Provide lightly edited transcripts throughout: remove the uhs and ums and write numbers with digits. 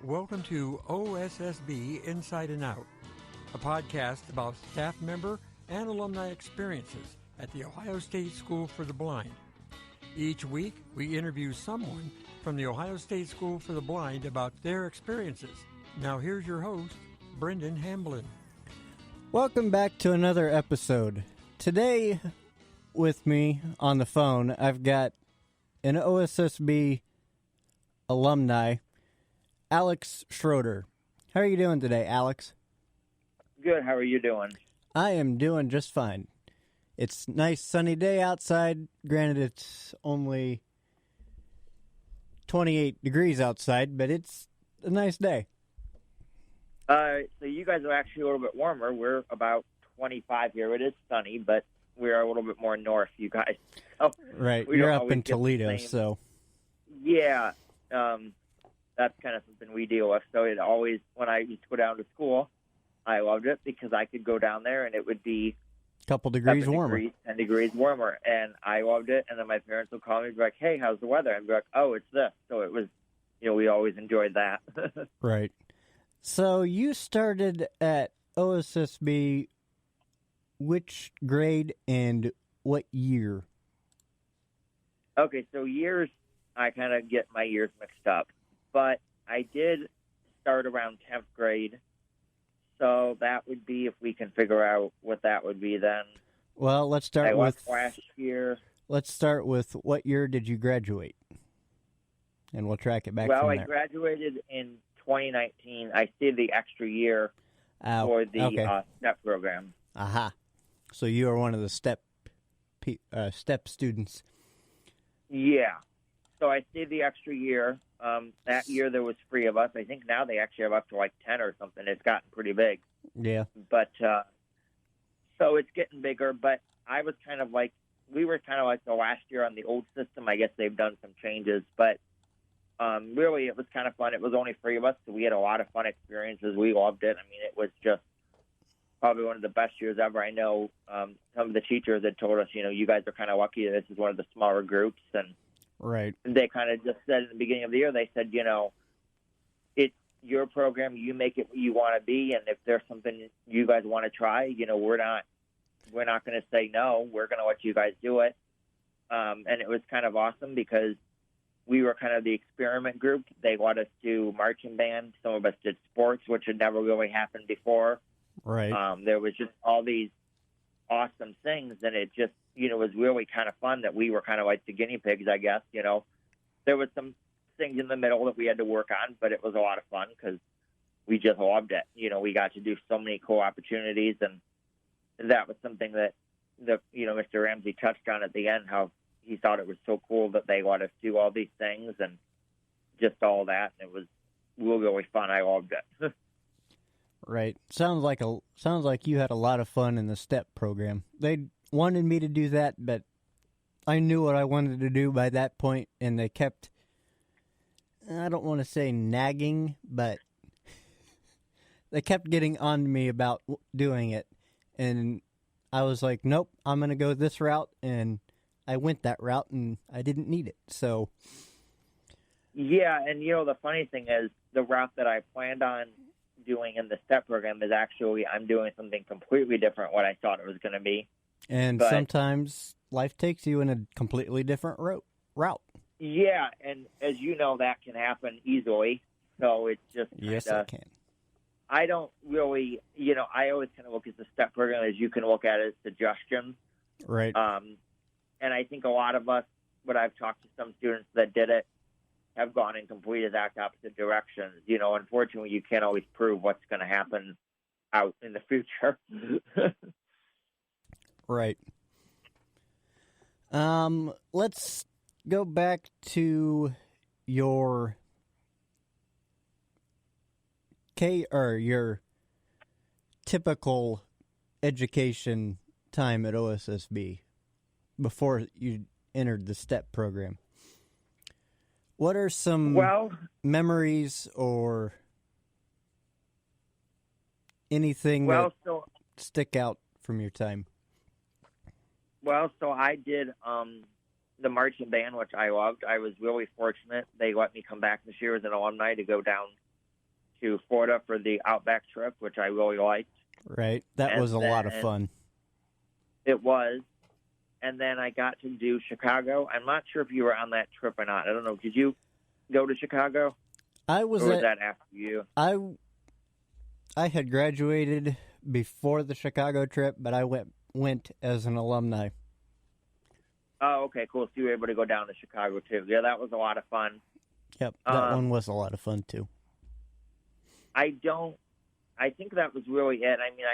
Welcome to OSSB Inside and Out, a podcast about staff member and alumni experiences at the Ohio State School for the Blind. Each week, we interview someone from the Ohio State School for the Blind about their experiences. Now here's your host, Brendon Hamblin. Welcome back to another episode. Today, with me on the phone, I've got an OSSB alumni, Alex Schroeder. How are you doing today, Alex? Good. How are you doing? I am doing just fine. It's a nice sunny day outside. Granted, it's only 28 degrees outside, but it's a nice day. So you guys are actually a little bit warmer. We're about 25 here. It is sunny, but we are a little bit more north, you guys. Oh, right. You're up in Toledo, so. Yeah. That's kind of something we deal with. So it always, when I used to go down to school, I loved it because I could go down there and it would be a couple degrees warmer. 10 degrees warmer. And I loved it. And then my parents would call me and be like, hey, how's the weather? And I'd be like, oh, it's this. So it was, we always enjoyed that. Right. So you started at OSSB, which grade and what year? Okay, so years, I kind of get my years mixed up. But I did start around 10th grade, so that would be, if we can figure out what that would be then. Well, let's start with last year. Let's start with what year did you graduate? And we'll track it back from there. Well, I graduated in 2019. I stayed the extra year for the STEP program. Aha. So you are one of the STEP students. Yeah. So I stayed the extra year. That year there was 3 of us. I think now they actually have up to like 10 or something. It's gotten pretty big. Yeah. But so it's getting bigger. But I was kind of like, we were kind of like the last year on the old system. I guess they've done some changes. But really it was kind of fun. It was only 3 of us, so we had a lot of fun experiences. We loved it. I mean, it was just probably one of the best years ever. I know some of the teachers had told us, you guys are kind of lucky that this is one of the smaller groups. And right. They kind of just said at the beginning of the year, they said, it's your program. You make it what you want to be. And if there's something you guys want to try, we're not going to say no. We're going to let you guys do it. And it was kind of awesome because we were kind of the experiment group. They let us do marching band. Some of us did sports, which had never really happened before. Right. There was just all these awesome things, and it just, was really kind of fun that we were kind of like the guinea pigs, I guess. There was some things in the middle that we had to work on, but it was a lot of fun because we just loved it. We got to do so many cool opportunities, and that was something that Mr. Ramsey touched on at the end, how he thought it was so cool that they let us do all these things and just all that. And it was really fun. I loved it. Right. Sounds like you had a lot of fun in the STEP program. They wanted me to do that, but I knew what I wanted to do by that point, and they kept, I don't want to say nagging, but they kept getting on to me about doing it. And I was like, nope, I'm going to go this route, and I went that route, and I didn't need it. So, yeah, and the funny thing is, the route that I planned on doing in the STEP program is actually, I'm doing something completely different what I thought it was going to be. And sometimes life takes you in a completely different route. Yeah, and as you know, that can happen easily. So it's just yes, it can. I don't really, I always kind of look at the STEP program as you can look at it as suggestions. Right. And I think a lot of us, what I've talked to some students that did it, have gone in complete exact opposite directions. Unfortunately, you can't always prove what's going to happen out in the future. Right. Let's go back to your your typical education time at OSSB before you entered the STEP program. What are some memories or anything that stick out from your time? Well, so I did the marching band, which I loved. I was really fortunate. They let me come back this year as an alumni to go down to Florida for the Outback trip, which I really liked. Right. That And was a lot of fun. It was. And then I got to do Chicago. I'm not sure if you were on that trip or not. I don't know. Did you go to Chicago? I was. Or was that after you? I had graduated before the Chicago trip, but I went as an alumni. Oh, okay, cool. So you were able to go down to Chicago, too. Yeah, that was a lot of fun. Yep, that one was a lot of fun, too. I think that was really it. I mean,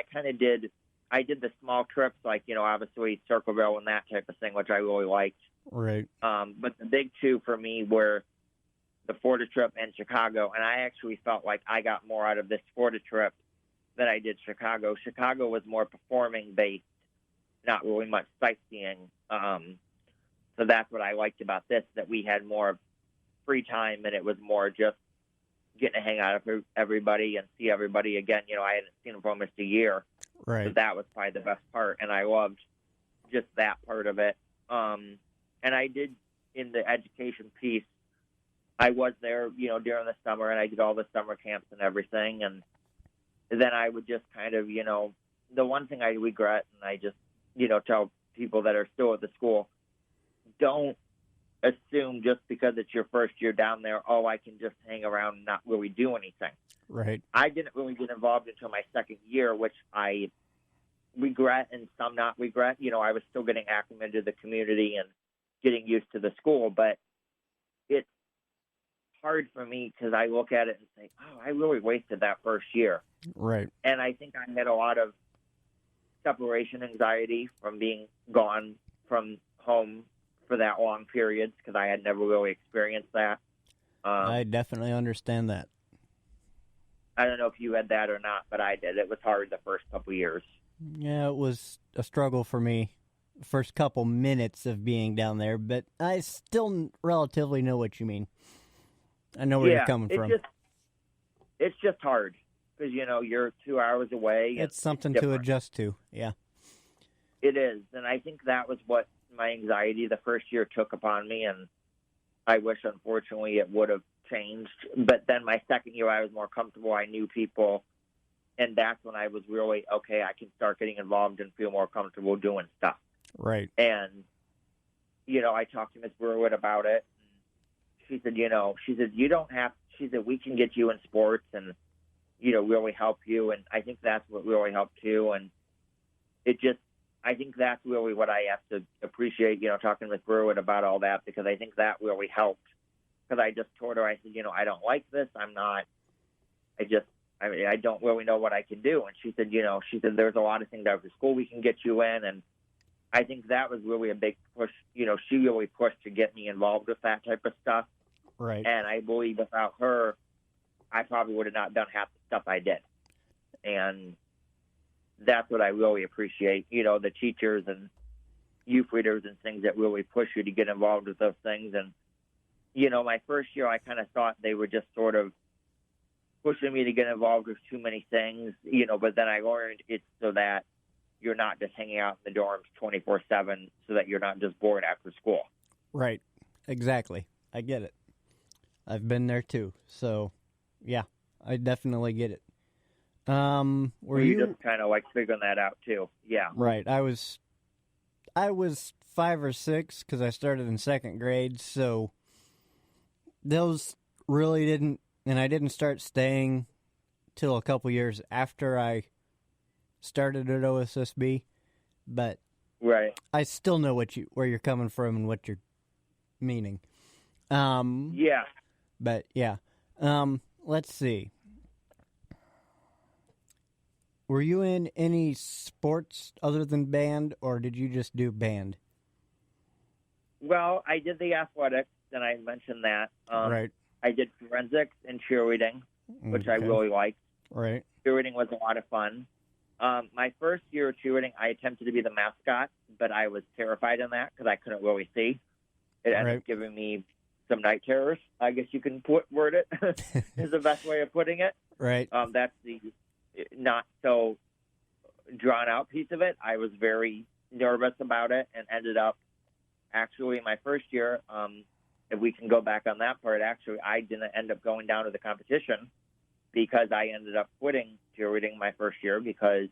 I did the small trips, like, obviously Circleville and that type of thing, which I really liked. Right. But the big two for me were the Florida trip and Chicago, and I actually felt like I got more out of this Florida trip than I did Chicago. Chicago was more performing-based, not really much sightseeing. So that's what I liked about this, that we had more free time, and it was more just getting to hang out with everybody and see everybody again. I hadn't seen them for almost a year. Right. So that was probably the best part, and I loved just that part of it. And I did, in the education piece, I was there, during the summer, and I did all the summer camps and everything. And then I would just kind of, the one thing I regret, and I just, tell people that are still at the school, don't assume just because it's your first year down there, I can just hang around and not really do anything. Right. I didn't really get involved until my second year, which I regret and some not regret. I was still getting acclimated to the community and getting used to the school, but it's hard for me because I look at it and say, I really wasted that first year. Right. And I think I had a lot of separation anxiety from being gone from home for that long periods because I had never really experienced that. I definitely understand that. I don't know if you had that or not, but I did. It was hard the first couple of years. Yeah, it was a struggle for me the first couple minutes of being down there, but I still relatively know what you mean. I know where you're coming from. It's just hard because, you're 2 hours away. It's something to adjust to, yeah. It is, and I think that was what my anxiety the first year took upon me, and I wish, unfortunately, it would have changed. But then my second year, I was more comfortable. I knew people, and that's when I was really, okay, I can start getting involved and feel more comfortable doing stuff. Right. And, I talked to Miss Brewood about it. She said, you don't have, she said, we can get you in sports and, really help you. And I think that's what really helped too. And I think that's really what I have to appreciate, talking with Brewood about all that, because I think that really helped. Because I just told her, I said, I don't like this. I don't really know what I can do. And she said, there's a lot of things out of the school we can get you in. And I think that was really a big push. She really pushed to get me involved with that type of stuff. Right. And I believe without her, I probably would have not done half the stuff I did. And that's what I really appreciate, the teachers and youth leaders and things that really push you to get involved with those things. And, my first year, I kind of thought they were just sort of pushing me to get involved with too many things, but then I learned it's so that you're not just hanging out in the dorms 24/7, so that you're not just bored after school. Right. Exactly. I get it. I've been there too. So, yeah, I definitely get it. Were you just kind of like figuring that out too? Yeah. Right. I was 5 or 6 because I started in second grade. So those really didn't, and I didn't start staying till a couple years after I started at OSSB. But right, I still know where you're coming from and what you're meaning. Yeah. But yeah. Let's see. Were you in any sports other than band, or did you just do band? Well, I did the athletics, and I mentioned that. Right. I did forensics and cheerleading, which I really liked. Right. Cheerleading was a lot of fun. My first year of cheerleading, I attempted to be the mascot, but I was terrified in that because I couldn't really see. It ended up giving me some night terrors, I guess you can word it, is the best way of putting it. Right. That's the not so drawn out piece of it. I was very nervous about it and ended up actually my first year, if we can go back on that part, actually I didn't end up going down to the competition because I ended up quitting cheerleading my first year because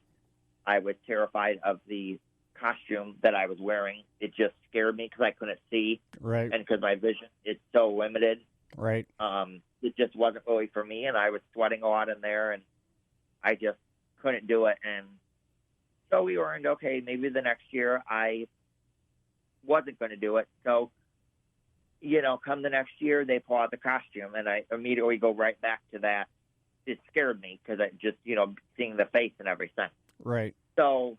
I was terrified of the costume that I was wearing. It just scared me because I couldn't see, Right. and because my vision is so limited. Right. It just wasn't really for me, and I was sweating a lot in there, and I just couldn't do it. And so we learned, okay, maybe the next year I wasn't going to do it. So, come the next year, they pull out the costume, and I immediately go right back to that. It scared me because I just, seeing the face and everything. Right. So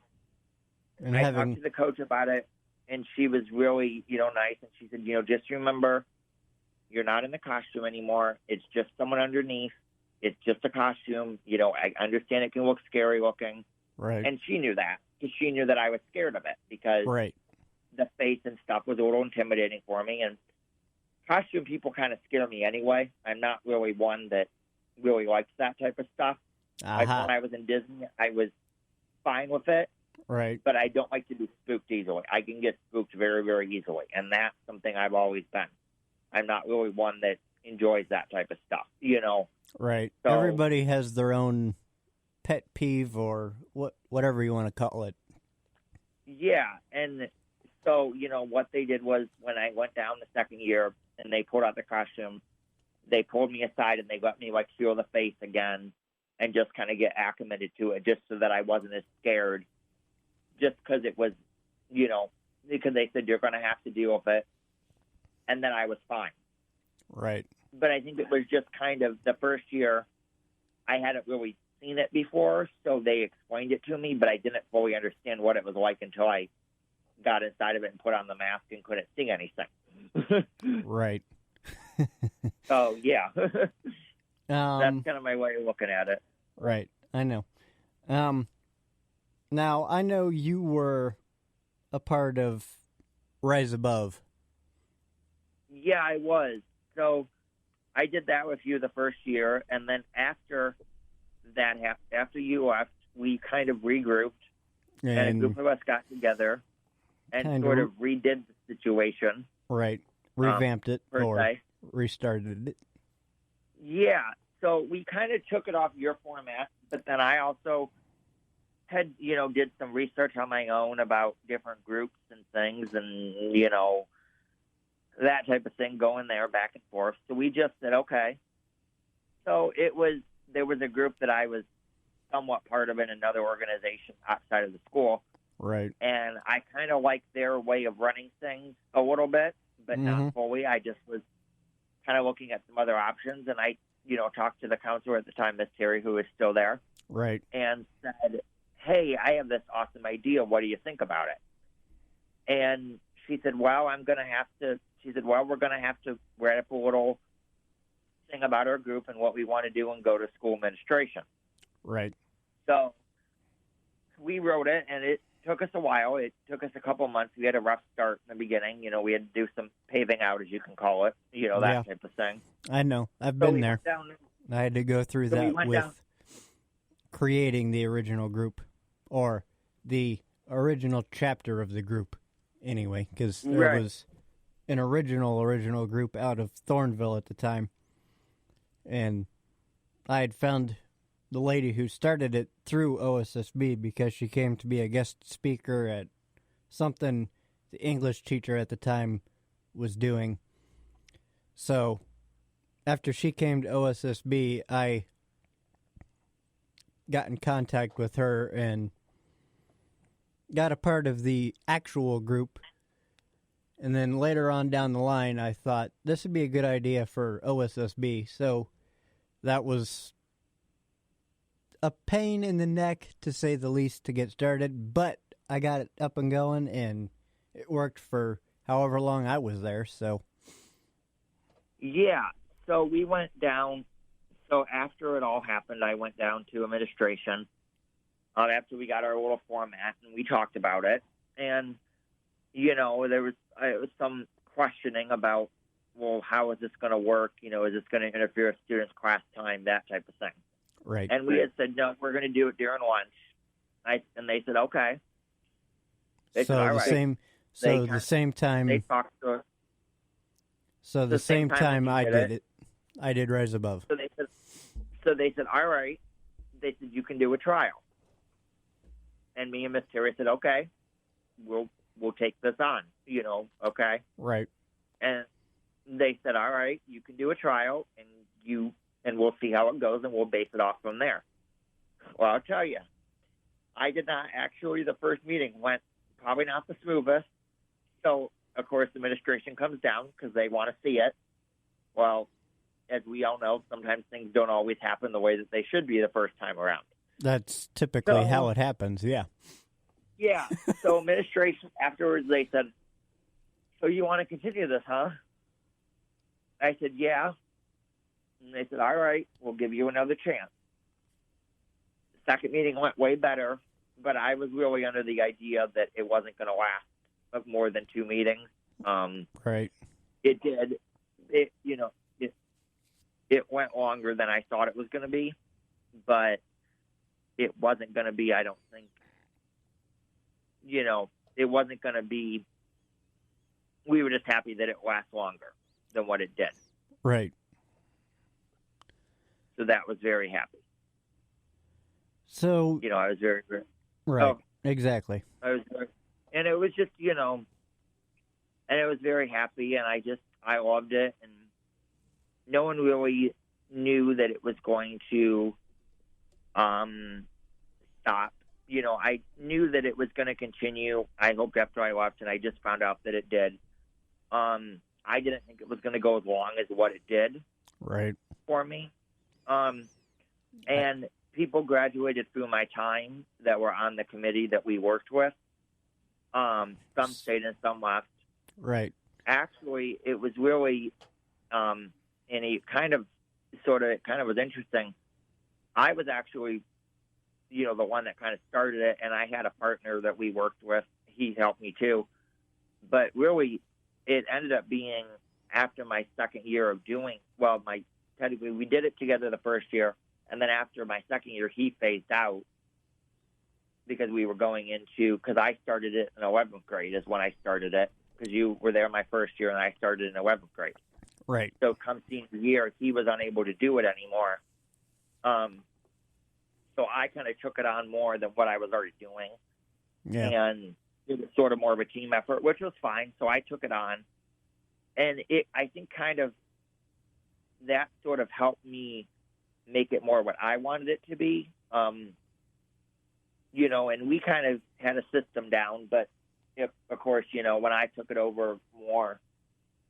And I talked to the coach about it, and she was really, nice. And she said, just remember, you're not in the costume anymore. It's just someone underneath. It's just a costume. I understand it can look scary looking. Right. And she knew that because she knew that I was scared of it because Right. the face and stuff was a little intimidating for me. And costume people kind of scare me anyway. I'm not really one that really likes that type of stuff. Like when I was in Disney, I was fine with it. Right. But I don't like to be spooked easily. I can get spooked very, very easily. And that's something I've always been. I'm not really one that enjoys that type of stuff, Right. So, everybody has their own pet peeve or whatever you want to call it. Yeah. And so, what they did was when I went down the second year and they pulled out the costume, they pulled me aside and they let me feel the face again and just kind of get acclimated to it just so that I wasn't as scared just because it was, because they said you're going to have to deal with it. And then I was fine. Right. But I think it was just kind of the first year I hadn't really seen it before, so they explained it to me, but I didn't fully understand what it was like until I got inside of it and put on the mask and couldn't see anything. Right. So, yeah. That's kind of my way of looking at it. Right. I know. Now, I know you were a part of Rise Above. Yeah, I was. So I did that with you the first year, and then after that, after you left, we kind of regrouped, and a group of us got together and sort of redid the situation. Right. Revamped it or se. Restarted it. Yeah. So we kind of took it off your format, but then I also had, did some research on my own about different groups and things and, that type of thing going there back and forth. So we just said, okay. So there was a group that I was somewhat part of in another organization outside of the school. Right. And I kind of liked their way of running things a little bit, but not fully. I just was kind of looking at some other options. And I, talked to the counselor at the time, Miss Terry, who is still there. Right. And said, hey, I have this awesome idea. What do you think about it? And she said, well, we're going to have to write up a little thing about our group and what we want to do and go to school administration. Right. So we wrote it, and it took us a while. It took us a couple months. We had a rough start in the beginning. We had to do some paving out, as you can call it, that type of thing. I know. I've been there. I had to go through that with creating the original group or the original chapter of the group anyway, because there was an original group out of Thornville at the time. And I had found the lady who started it through OSSB because she came to be a guest speaker at something the English teacher at the time was doing. So after she came to OSSB, I got in contact with her and got a part of the actual group. And then later on down the line, I thought this would be a good idea for OSSB. So that was a pain in the neck, to say the least, to get started. But I got it up and going, and it worked for however long I was there. So yeah. So we went down. So after it all happened, I went down to administration after we got our little format, and we talked about it. And, there was some questioning about, well, how is this going to work? Is this going to interfere with students' class time, that type of thing. Right. And we had said, no, we're going to do it during lunch. And they said, okay. They said, all right. The same time. They talked to us. So the same time I did it. I did Rise Above. So they said, all right. They said, you can do a trial. And me and Miss Terry said, okay, we'll take this on, okay. Right. And they said, all right, you can do a trial, and we'll see how it goes, and we'll base it off from there. Well, I'll tell you, I did not actually. The first meeting went probably not the smoothest. So, of course, the administration comes down because they want to see it. Well, as we all know, sometimes things don't always happen the way that they should be the first time around. That's typically how it happens, yeah. Yeah. So administration, afterwards, they said, so you want to continue this, huh? I said, yeah. And they said, all right, we'll give you another chance. The second meeting went way better, but I was really under the idea that it wasn't going to last more than 2 meetings. Right. It did. It went longer than I thought it was going to be, but it wasn't going to be, I don't think, it wasn't going to be, we were just happy that it lasts longer than what it did. Right. So that was very happy. So, I was very, very right, exactly. And it was just, and it was very happy, and I loved it, and no one really knew that it was going to stop. I knew that it was going to continue. I hoped after I left, and I just found out that it did. I didn't think it was going to go as long as what it did. Right. For me. And people graduated through my time that were on the committee that we worked with. Some stayed and some left. Right. Actually, it was really, and it kind of was interesting. I was actually, the one that kind of started it, and I had a partner that we worked with. He helped me too. But really, it ended up being after my second year of doing, technically we did it together the first year, and then after my second year, he phased out because we were going into, because I started it in 11th grade is when I started it, because you were there my first year, and I started in 11th grade. Right. So come senior year, he was unable to do it anymore. So I kind of took it on more than what I was already doing. Yeah. And it was sort of more of a team effort, which was fine. So I took it on. And I think kind of that sort of helped me make it more what I wanted it to be. And we kind of had a system down, but of course, when I took it over more,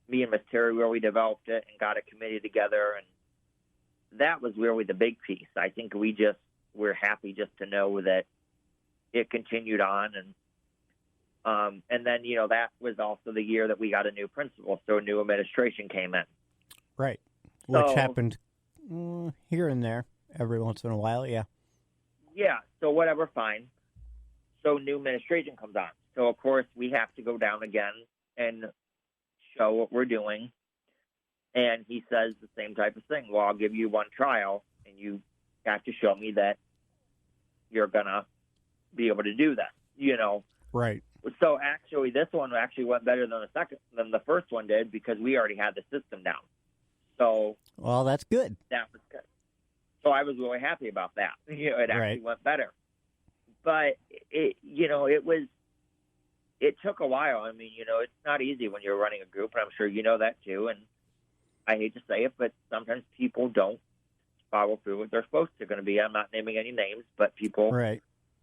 me and Miss Terry really developed it and got a committee together, and that was really the big piece. I think we're happy just to know that it continued on, and then that was also the year that we got a new principal, so a new administration came in. Right, which happened here and there every once in a while, yeah. Yeah, so whatever, fine. So new administration comes on. So, of course, we have to go down again and show what we're doing. And he says the same type of thing. Well, I'll give you one trial, and you have to show me that you're going to be able to do that, Right. So, actually, this one actually went better than the first one did because we already had the system down. So, well, that's good. That was good. So I was really happy about that. It actually went better. But, it took a while. I mean, it's not easy when you're running a group, and I'm sure you know that too. And I hate to say it, but sometimes people don't follow through what they're supposed to going to be. I'm not naming any names, but people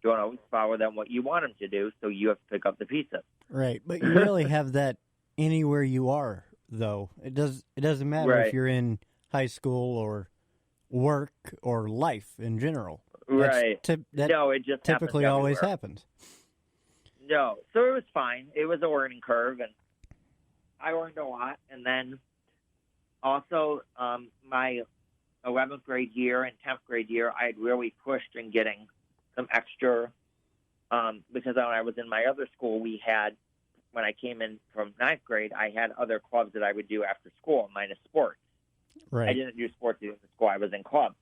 don't always follow them what you want them to do, so you have to pick up the pieces. Right, but you really have that anywhere you are, though. It doesn't matter if you're in high school or work or life in general. Right. No, it just typically always happens. No, so it was fine. It was a learning curve, and I learned a lot. And then also my 11th grade year and 10th grade year, I had really pushed in getting some extra because when I was in my other school, when I came in from 9th grade, I had other clubs that I would do after school, minus sports. Right. I didn't do sports in school. I was in clubs.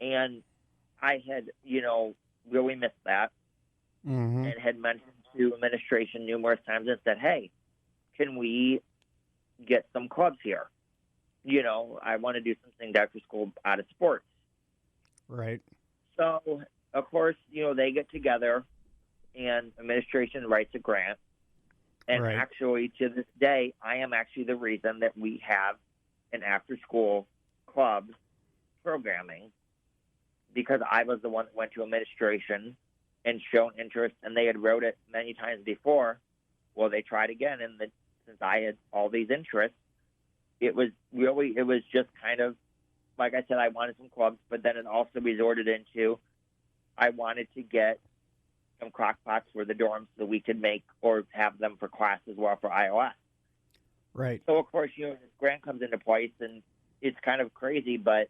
And I had, really missed that. Mm-hmm. And had mentioned to administration numerous times and said, hey, can we get some clubs here? I want to do something after school out of sports. Right. So, of course, they get together and administration writes a grant. And Right. actually, to this day, I am actually the reason that we have an after-school club programming, because I was the one that went to administration and shown interest, and they had wrote it many times before. Well, they tried again, and since I had all these interests, it was just kind of, like I said, I wanted some clubs, but then it also resorted into, I wanted to get some crock pots for the dorms so we could make or have them for class as well for iOS. Right. So, of course, this grant comes into place, and it's kind of crazy, but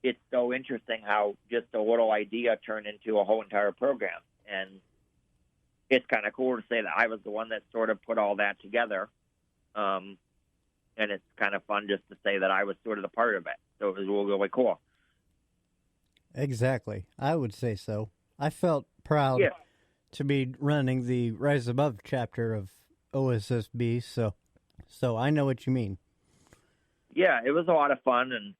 it's so interesting how just a little idea turned into a whole entire program. And it's kind of cool to say that I was the one that sort of put all that together. And it's kind of fun just to say that I was sort of the part of it. So it was really, really cool. Exactly. I would say so. I felt proud to be running the Rise Above chapter of OSSB, so I know what you mean. Yeah, it was a lot of fun, and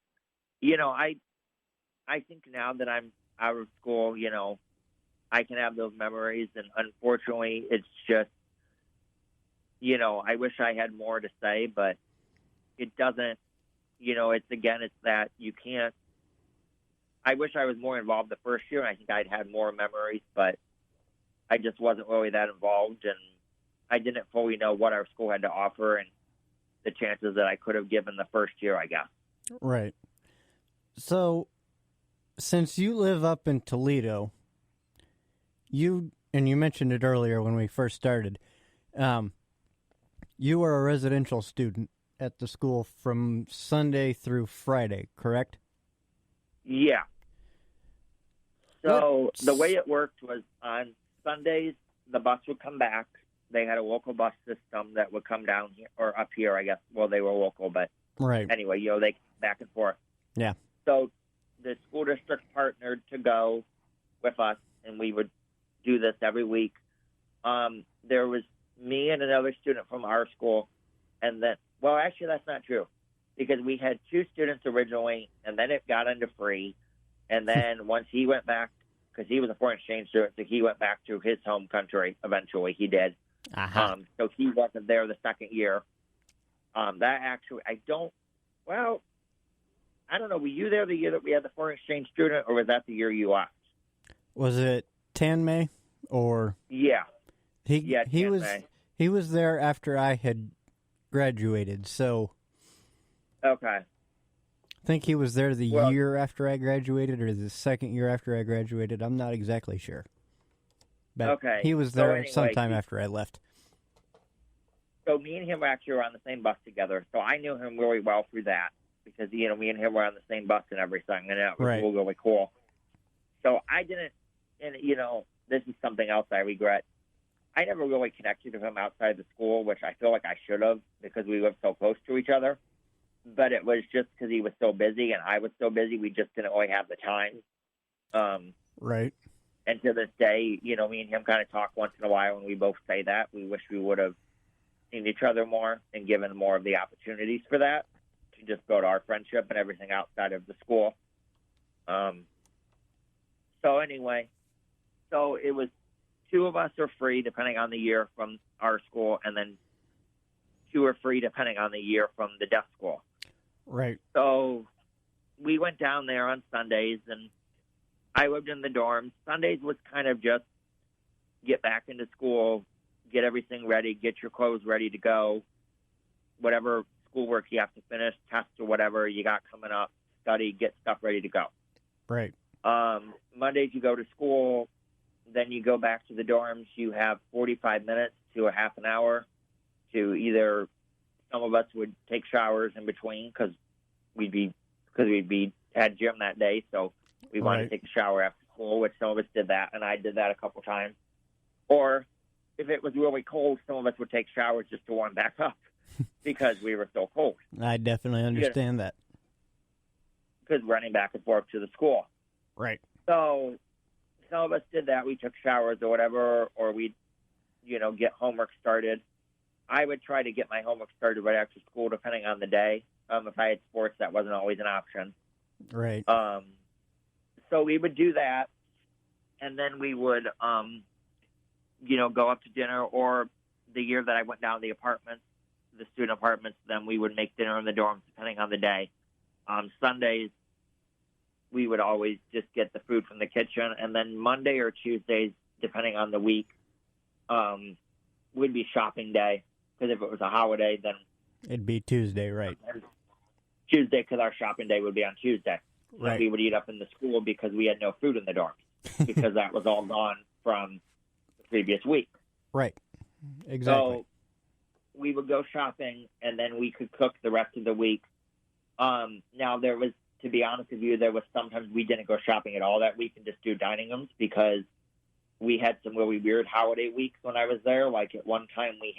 I think now that I'm out of school, I can have those memories, and unfortunately, it's just, I wish I had more to say, but it doesn't, it's that you can't. I wish I was more involved the first year, and I think I'd had more memories, but I just wasn't really that involved, and I didn't fully know what our school had to offer and the chances that I could have given the first year, I guess. Right. So, since you live up in Toledo, you mentioned it earlier when we first started, you were a residential student at the school from Sunday through Friday, correct? Yeah. So the way it worked was on Sundays, the bus would come back. They had a local bus system that would come down here, or up here, I guess. Well, they were local, but right. Anyway, they back and forth. Yeah. So the school district partnered to go with us, and we would do this every week. There was me and another student from our school, and then, well, actually, that's not true, because we had two students originally, and then it got into free. And then once he went back, because he was a foreign exchange student, so he went back to his home country eventually. He did. Uh-huh. So he wasn't there the second year. That actually, I don't know. Were you there the year that we had the foreign exchange student, or was that the year you left? Was it Tanmay or? Yeah. He was there after I had graduated, so. Okay. I think he was there the year after I graduated, or the second year after I graduated. I'm not exactly sure. But okay. He was there sometime after I left. So me and him actually were on the same bus together. So I knew him really well through that, because, me and him were on the same bus and everything, and it was right. really, really cool. So I didn't, and, this is something else I regret. I never really connected with him outside the school, which I feel like I should have, because we lived so close to each other. But it was just because he was so busy and I was so busy, we just didn't really have the time. Right. And to this day, me and him kind of talk once in a while, and we both say that. We wish we would have seen each other more and given more of the opportunities for that, to just build our friendship and everything outside of the school. So anyway, so it was two of us are free depending on the year from our school, and then two are free depending on the year from the deaf school. Right. So we went down there on Sundays, and I lived in the dorms. Sundays was kind of just get back into school, get everything ready, get your clothes ready to go, whatever schoolwork you have to finish, tests or whatever you got coming up, study, get stuff ready to go. Right. Mondays you go to school, then you go back to the dorms. You have 45 minutes to a half an hour to either, some of us would take showers in between because we'd had gym that day, so we wanted to take a shower after school, which some of us did that, and I did that a couple times. Or if it was really cold, some of us would take showers just to warm back up because we were so cold. I definitely understand that. Because running back and forth to the school. Right. So some of us did that. We took showers or whatever, or we'd, get homework started. I would try to get my homework started right after school, depending on the day. If I had sports, that wasn't always an option. Right. so we would do that, and then we would, go up to dinner. Or the year that I went down to the apartments, the student apartments, then we would make dinner in the dorms depending on the day. Sundays, we would always just get the food from the kitchen, and then Monday or Tuesdays, depending on the week, would be shopping day, because if it was a holiday, then it'd be Tuesday, right? Tuesday, because our shopping day would be on Tuesday. Right. And we would eat up in the school because we had no food in the dorms, because that was all gone from the previous week. Right. Exactly. So we would go shopping, and then we could cook the rest of the week. Now, there was, to be honest with you, there was sometimes we didn't go shopping at all that week and just do dining rooms, because we had some really weird holiday weeks when I was there. Like at one time we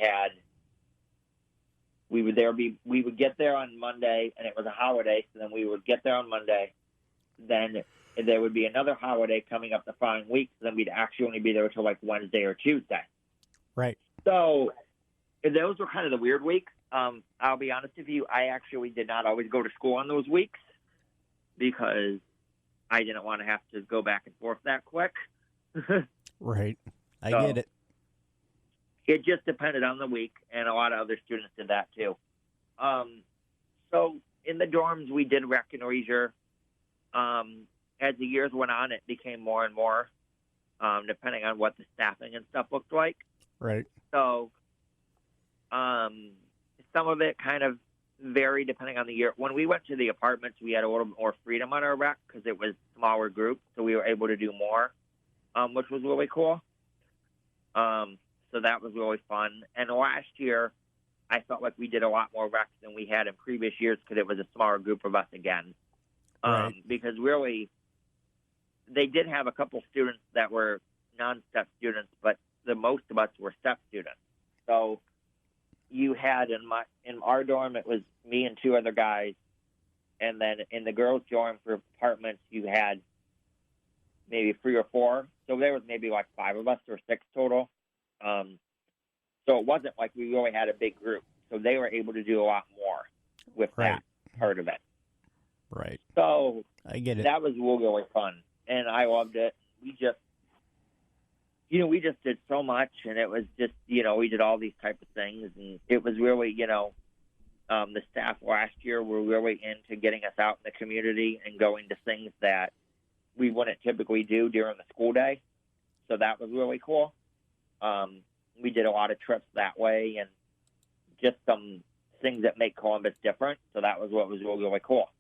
would get there on Monday, and it was a holiday. So then we would get there on Monday. Then there would be another holiday coming up the following week. So then we'd actually only be there until like Wednesday or Tuesday. Right. So those were kind of the weird weeks. I'll be honest with you, I actually did not always go to school on those weeks, because I didn't want to have to go back and forth that quick. Right. I get it. It just depended on the week, and a lot of other students did that too. So in the dorms, we did rec and leisure. As the years went on, it became more and more, depending on what the staffing and stuff looked like. Right. So some of it kind of varied depending on the year. When we went to the apartments, we had a little bit more freedom on our rec, because it was smaller groups, so we were able to do more, which was really cool. So that was really fun. And last year, I felt like we did a lot more recs than we had in previous years, because it was a smaller group of us again. Right. Because really, they did have a couple students that were non-step students, but the most of us were step students. So you had in our dorm, it was me and two other guys, and then in the girls' dorm for apartments, you had maybe 3 or 4. So there was maybe like 5 of us, or 6 total. So it wasn't like we really had a big group. So they were able to do a lot more with that part of it. Right. So I get it. That was really fun, and I loved it. We just did so much, and it was just, we did all these type of things, and it was really, the staff last year were really into getting us out in the community and going to things that we wouldn't typically do during the school day. So that was really cool. We did a lot of trips that way, and just some things that make Columbus different. So that was what was really cool.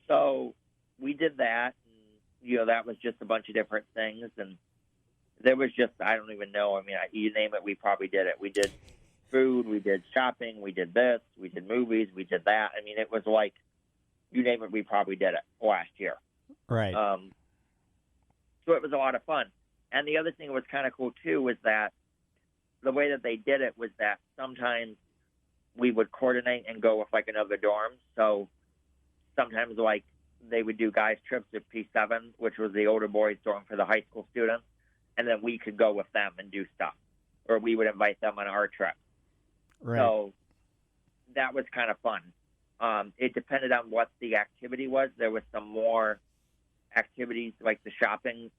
So we did that, and, that was just a bunch of different things, and there was just, I don't even know. I mean, you name it, we probably did it. We did food, we did shopping, we did this, we did movies, we did that. I mean, it was like, you name it, we probably did it last year. Right. So it was a lot of fun. And the other thing that was kind of cool, too, was that the way that they did it was that sometimes we would coordinate and go with, like, another dorm. So sometimes, like, they would do guys' trips to P7, which was the older boys' dorm for the high school students, and then we could go with them and do stuff. Or we would invite them on our trip. Right. So that was kind of fun. It depended on what the activity was. There was some more activities, like the shopping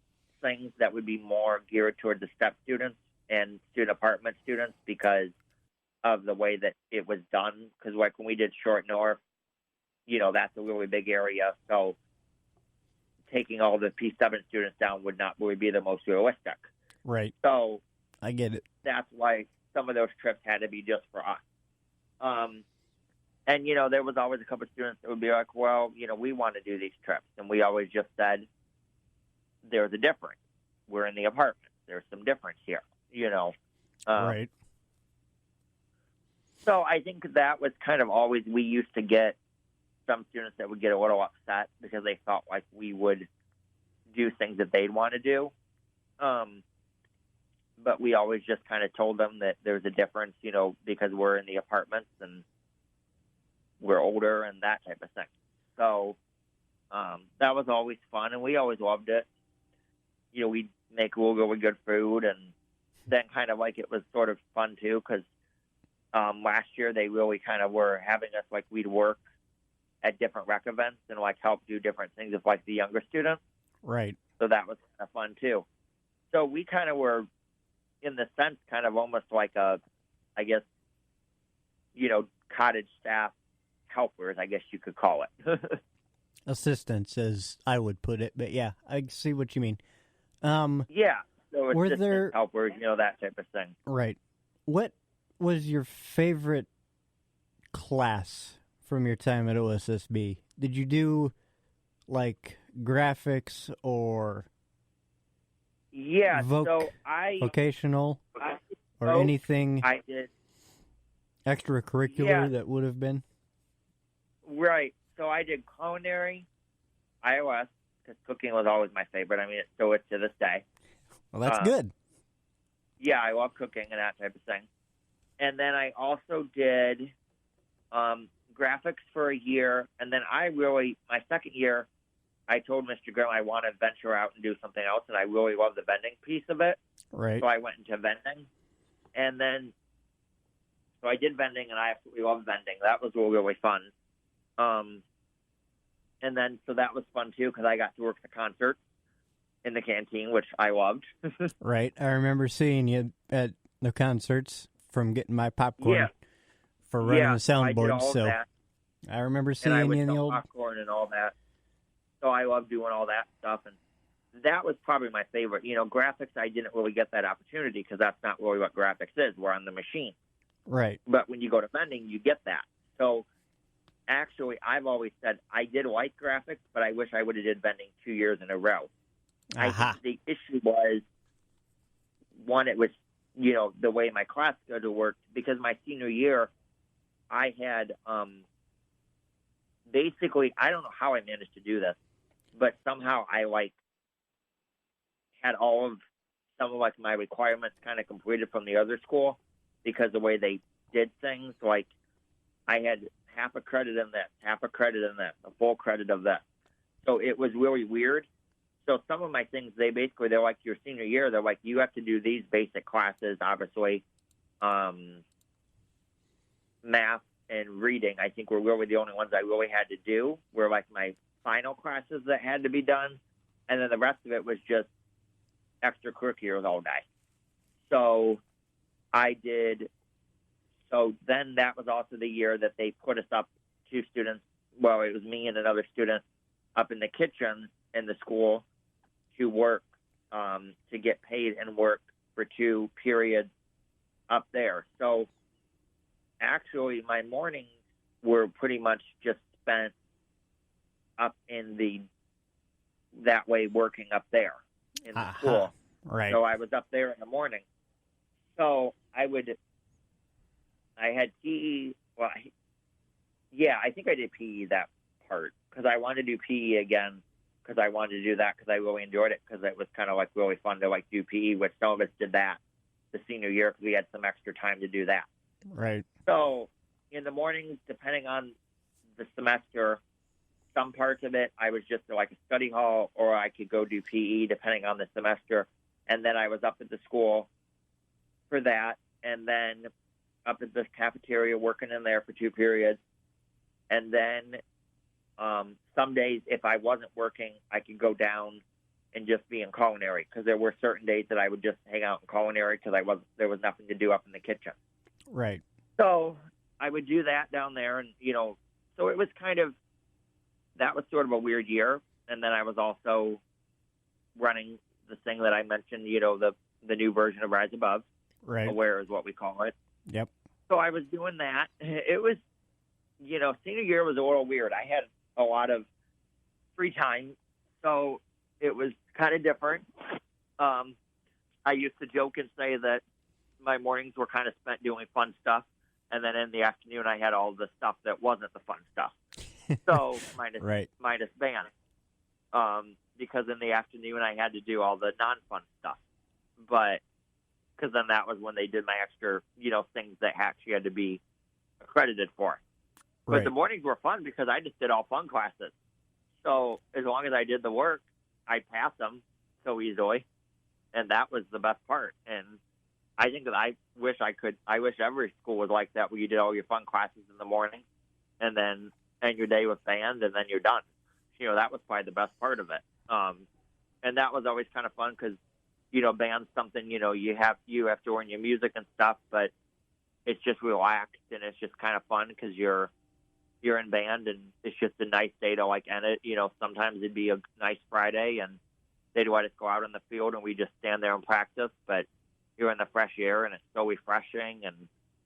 things, that would be more geared toward the step students and student apartment students, because of the way that it was done. Because like when we did Short North, that's a really big area. So taking all the P7 students down would not really be the most realistic. Right. So I get it. That's why some of those trips had to be just for us. And, there was always a couple of students that would be like, well, we want to do these trips. And we always just said, there's a difference. We're in the apartment. There's some difference here, Right. So I think that was kind of always, we used to get some students that would get a little upset because they felt like we would do things that they'd want to do. But we always just kind of told them that there's a difference, because we're in the apartments and we're older and that type of thing. So that was always fun, and we always loved it. We'd make really good food, and then kind of like it was sort of fun too, because last year they really kind of were having us, like, we'd work at different rec events and like help do different things with like the younger students. Right. So that was kind of fun too. So we kind of were, in the sense, kind of almost like a, I guess, cottage staff helpers, I guess you could call it. Assistants, as I would put it, but yeah, I see what you mean. Yeah, so were assistant there helpers, that type of thing. Right. What was your favorite class from your time at OSSB? Did you do like graphics or vocational or anything I did extracurricular that would have been? Right. So I did culinary, iOS, because cooking was always my favorite. I mean, it still is to this day. Well, that's good. Yeah, I love cooking and that type of thing. And then I also did graphics for a year. And then my second year, I told Mr. Grimm I want to venture out and do something else. And I really love the vending piece of it. Right. So I went into vending. And then, so I did vending, and I absolutely loved vending. That was really fun. And then, so that was fun too, because I got to work the concerts in the canteen, which I loved. Right. I remember seeing you at the concerts from getting my popcorn for running the soundboard. So I remember seeing you in the old popcorn and all that. So I love doing all that stuff. And that was probably my favorite. Graphics, I didn't really get that opportunity because that's not really what graphics is. We're on the machine. Right. But when you go to vending, you get that. So actually, I've always said I did like graphics, but I wish I would have did vending 2 years in a row. I think the issue was, one, it was, the way my class schedule worked, because my senior year, I had basically, I don't know how I managed to do this, but somehow I had some of my requirements kind of completed from the other school, because the way they did things, like I had half a credit in that, half a credit in that, a full credit of that. So it was really weird. So some of my things, they're like, your senior year, they're like, you have to do these basic classes, obviously. Math and reading, I think, were really the only ones I really had to do, were like my final classes that had to be done. And then the rest of it was just extracurriculars all day. So then that was also the year that they put us up, 2 students, well, it was me and another student, up in the kitchen in the school to work, to get paid and work for 2 periods up there. So actually my mornings were pretty much just spent up that way, working up there in the school. Right. So I was up there in the morning. So I had PE. Well, I think I did PE that part, because I wanted to do PE again, because I wanted to do that because I really enjoyed it, because it was kind of really fun to do PE, which some of us did that the senior year because we had some extra time to do that. Right. So in the mornings, depending on the semester, some parts of it I was just like a study hall, or I could go do PE depending on the semester. And then I was up at the school for that, and then up at the cafeteria working in there for 2 periods. And then some days, if I wasn't working, I could go down and just be in culinary, because there were certain days that I would just hang out in culinary because there was nothing to do up in the kitchen. Right. So I would do that down there, and so it was that was sort of a weird year. And then I was also running the thing that I mentioned, the new version of Rise Above. Right. Aware is what we call it. Yep. So I was doing that. It was, senior year was a little weird. I had a lot of free time, so it was kind of different. I used to joke and say that my mornings were kind of spent doing fun stuff, and then in the afternoon I had all the stuff that wasn't the fun stuff. So minus band, because in the afternoon I had to do all the non-fun stuff, but because then that was when they did my extra, things that actually had to be accredited for. But the mornings were fun because I just did all fun classes. So as long as I did the work, I passed them so easily, and that was the best part. And I think that I wish every school was like that, where you did all your fun classes in the morning, and then end your day with band, and then you're done. That was probably the best part of it. and that was always kind of fun because, band's something, you have to learn your music and stuff, but it's just relaxed and it's just kind of fun because you're in band and it's just a nice day to like end it. Sometimes it'd be a nice Friday and they'd let us go out in the field and we just stand there and practice, but you're in the fresh air and it's so refreshing and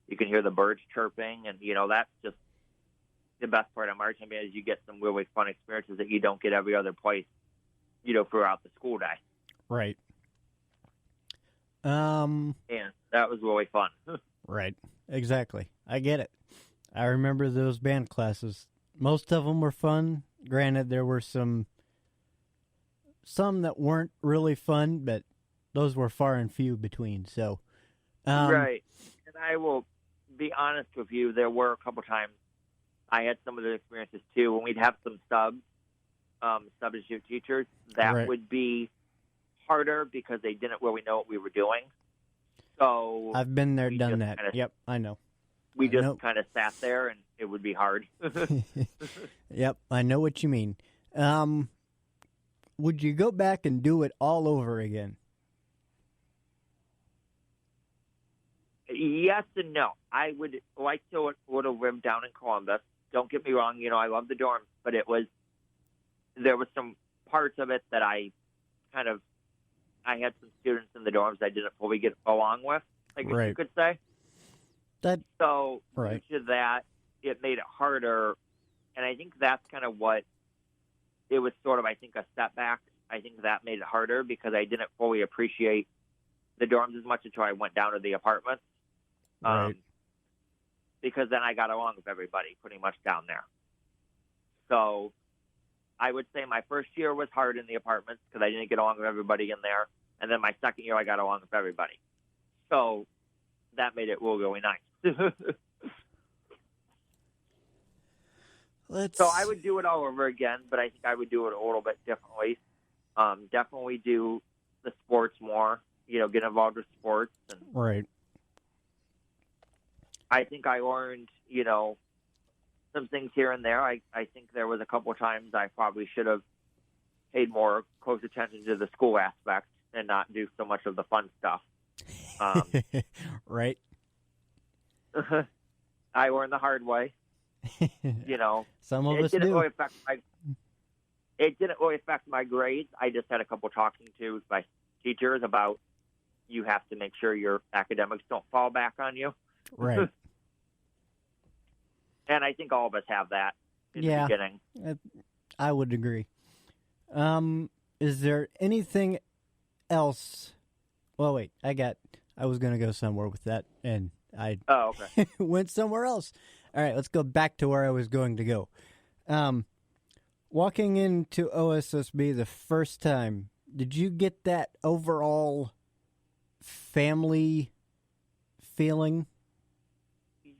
you can hear the birds chirping and, that's just the best part of marching band is you get some really fun experiences that you don't get every other place, throughout the school day. Right. And that was really fun. Right. Exactly. I get it. I remember those band classes. Most of them were fun. Granted, there were some that weren't really fun, but those were far and few between. So, right. And I will be honest with you. There were a couple times I had some of the experiences too when we'd have some substitute teachers. That right. would be harder because they didn't really know what we were doing. So I've been there, done that. Yep, I know. We just kind of sat there, and it would be hard. Yep, I know what you mean. Would you go back and do it all over again? Yes and no. I would like to would have lived down in Columbus. Don't get me wrong. I love the dorms, but there was some parts of it that I had some students in the dorms I didn't fully get along with, I guess you could say. So right. Due to that, it made it harder, and I think that's kind of what it was sort of, I think, a setback. I think that made it harder because I didn't fully appreciate the dorms as much until I went down to the apartments. Right. Because then I got along with everybody pretty much down there. So I would say my first year was hard in the apartments because I didn't get along with everybody in there. And then my second year, I got along with everybody. So that made it really nice. So I would do it all over again, but I think I would do it a little bit differently. Definitely do the sports more, get involved with sports. And right. I think I learned, some things here and there. I think there was a couple of times I probably should have paid more close attention to the school aspect and not do so much of the fun stuff. Right. I learned the hard way. Some of us do. It didn't really affect my grades. I just had a couple talking to my teachers about you have to make sure your academics don't fall back on you. Right. And I think all of us have that in the beginning. I would agree. Is there anything else? Well, wait, I was going to go somewhere with that, and I went somewhere else. All right, let's go back to where I was going to go. Walking into OSSB the first time, did you get that overall family feeling?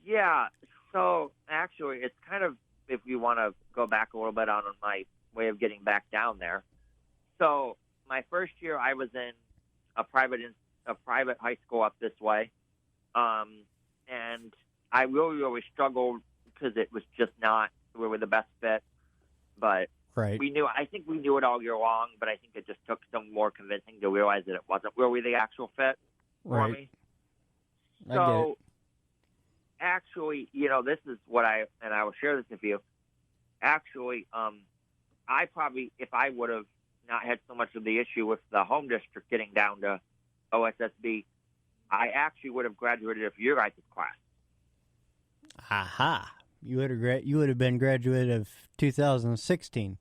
Yeah, so actually it's kind of, if you want to go back a little bit on my way of getting back down there. So my first year I was in a private high school up this way, and I really struggled because it was just not really the best fit. But right. I think we knew it all year long, but I think it just took some more convincing to realize that it wasn't really the actual fit for me. I get it. Actually, this is what I will share this with you. Actually, I probably, if I would have not had so much of the issue with the home district getting down to OSSB, I actually would have graduated of your guys' class. Aha. You would have been graduate of 2016.